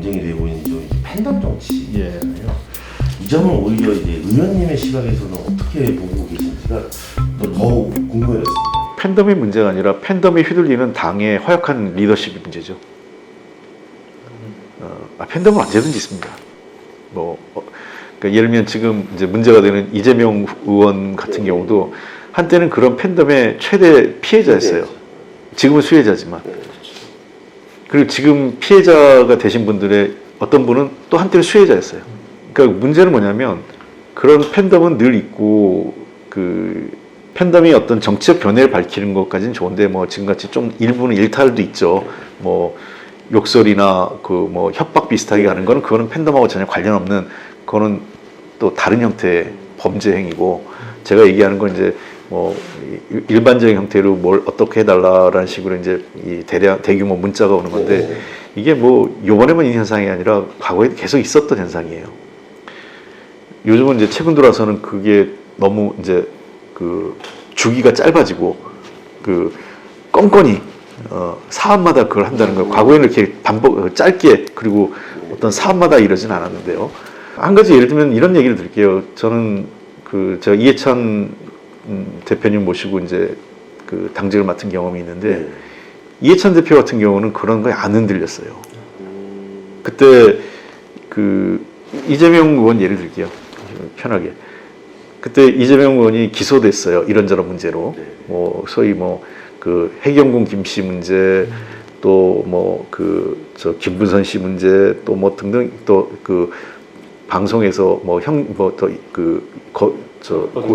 논쟁이 되고 있는 저 팬덤 정치. 예. 이 점은 오히려 이제 의원님의 시각에서는 어떻게 보고 계신지가 더 궁금해졌습니다. 팬덤의 문제가 아니라 팬덤에 휘둘리는 당의 허약한 리더십이 문제죠. 팬덤은 언제든지 있습니다. 그러니까 예를 들면 지금 이제 문제가 되는 이재명 의원 같은 경우도 한때는 그런 팬덤의 최대 피해자였어요. 지금은 수혜자지만. 그리고 지금 피해자가 되신 분들의 어떤 분은 또 한때는 수혜자였어요. 그러니까 문제는 뭐냐면 그런 팬덤은 늘 있고 그 팬덤이 어떤 정치적 견해를 밝히는 것까지는 좋은데 뭐 지금같이 좀 일부는 일탈도 있죠. 뭐 욕설이나 그 뭐 협박 비슷하게 하는 거는 그거는 팬덤하고 전혀 관련 없는 그거는 또 다른 형태의 범죄 행위고 제가 얘기하는 건 이제 뭐 일반적인 형태로 뭘 어떻게 해달라라는 식으로 이제 이 대규모 문자가 오는 건데 이게 뭐 요번에만 있는 현상이 아니라 과거에 계속 있었던 현상이에요. 요즘은 이제 최근 들어서는 그게 너무 이제 그 주기가 짧아지고 그 껌껌이 사안마다 그걸 한다는 거예요. 과거에는 이렇게 짧게 그리고 어떤 사안마다 이러진 않았는데요. 한 가지 예를 들면 이런 얘기를 드릴게요. 저는 제가 이해찬 대표님 모시고 이제 그 당직을 맡은 경험이 있는데 이해찬 대표 같은 경우는 그런 거에 안 흔들렸어요. 그때 그 이재명 의원 예를 들게요. 편하게. 그때 이재명 의원이 기소됐어요. 이런저런 문제로. 뭐 소위 뭐 그 해경군 김씨 문제, 또 뭐 저 김분선 씨 문제, 또 뭐 등등 또 그 방송에서 뭐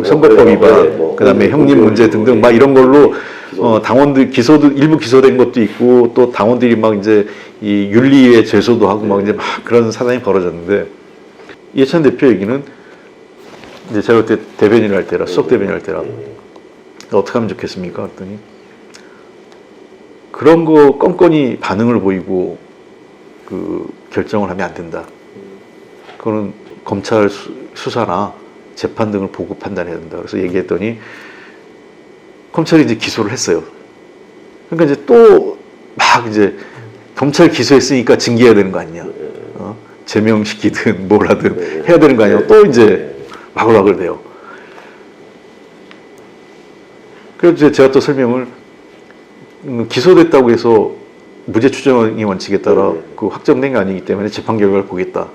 선거법 위반, 그다음에 형님 문제 등등 막 이런 걸로 당원들 기소도 일부 기소된 것도 있고 또 당원들이 막 이제 이 윤리위에 제소도 하고 막 이제 막 그런 사단이 벌어졌는데 이해찬 대표 얘기는 이제 제가 그때 대변인을 할 때라 수석 대변인을 할 때라 어떻게 하면 좋겠습니까? 그랬더니 그런 거 껌껌이 반응을 보이고 그 결정을 하면 안 된다. 그거는 검찰 수사나 재판 등을 보고 판단해야 된다. 그래서 얘기했더니 검찰이 이제 기소를 했어요. 그러니까 이제 또 막 이제 검찰 기소했으니까 징계해야 되는 거 아니냐. 제명시키든 뭘 하든 해야 되는 거 아니냐. 또 이제 마글마글 돼요. 그래서 제가 또 설명을 기소됐다고 해서 무죄 추정의 원칙에 따라 그 확정된 게 아니기 때문에 재판 결과를 보겠다.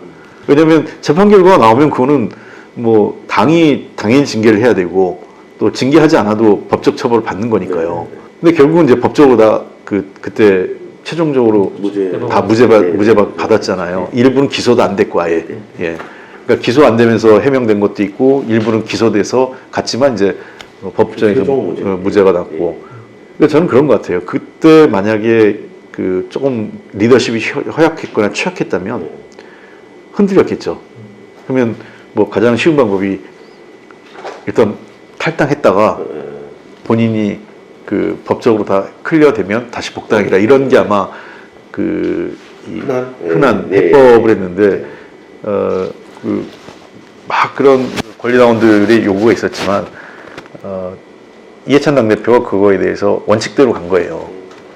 왜냐하면 재판 결과가 나오면 그거는 뭐 당연히 징계를 해야 되고 또 징계하지 않아도 법적 처벌을 받는 거니까요. 근데 결국은 이제 법적으로 다 그때 최종적으로 다 무죄 받았잖아요. 일부는 기소도 안 됐고 아예. 예. 그러니까 기소 안 되면서 해명된 것도 있고 일부는 기소돼서 갔지만 이제 법정에서 무죄가 났고. 그러니까 저는 그런 것 같아요. 그때 만약에 그 조금 리더십이 허약했거나 취약했다면 흔들렸겠죠. 그러면 뭐 가장 쉬운 방법이 일단 탈당했다가 본인이 그 법적으로 다 클리어되면 다시 복당하기라 이런 게 아마 그 흔한 해법을 했는데 막 그런 권리당원들의 요구가 있었지만 이해찬 당대표가 그거에 대해서 원칙대로 간 거예요.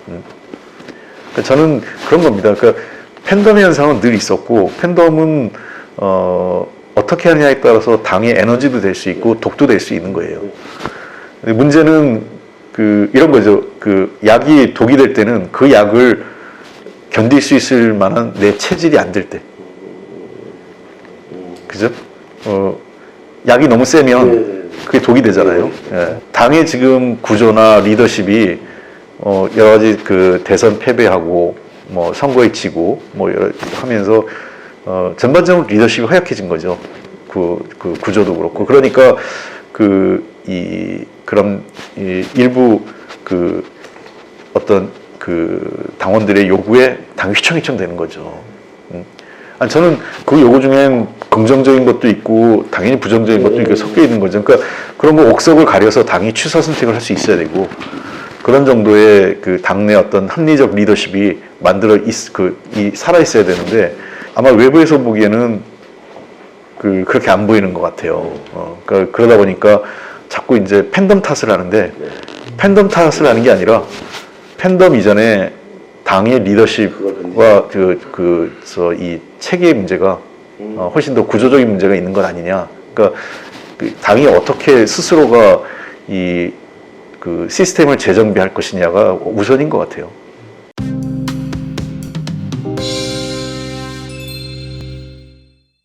그러니까 저는 그런 겁니다. 그러니까 팬덤의 현상은 늘 있었고 팬덤은 어떻게 하느냐에 따라서 당의 에너지도 될 수 있고 독도 될 수 있는 거예요. 근데 문제는 이런 거죠. 그 약이 독이 될 때는 그 약을 견딜 수 있을 만한 내 체질이 안 될 때. 그죠? 약이 너무 세면 그게 독이 되잖아요. 예. 당의 지금 구조나 리더십이 여러 가지 그 대선 패배하고 뭐 선거에 지고 뭐 여러 하면서 전반적으로 리더십이 허약해진 거죠. 그 구조도 그렇고 그러니까 그런 일부 어떤 당원들의 요구에 당이 휘청휘청 되는 거죠. 아니, 저는 그 요구 중엔 긍정적인 것도 있고 당연히 부정적인 것도 있고 섞여 있는 거죠. 그러니까 그런 거 옥석을 가려서 당이 취사 선택을 할 수 있어야 되고 그런 정도의 그 당내 어떤 합리적 리더십이 살아 있어야 되는데 아마 외부에서 보기에는 그렇게 안 보이는 것 같아요. 그러니까 그러다 보니까 자꾸 이제 팬덤 탓을 하는데 팬덤 탓을 하는 게 아니라 팬덤 이전에 당의 리더십과 이 체계의 문제가 훨씬 더 구조적인 문제가 있는 것 아니냐. 그러니까 그 당이 어떻게 스스로가 이 그 시스템을 재정비할 것이냐가 우선인 것 같아요.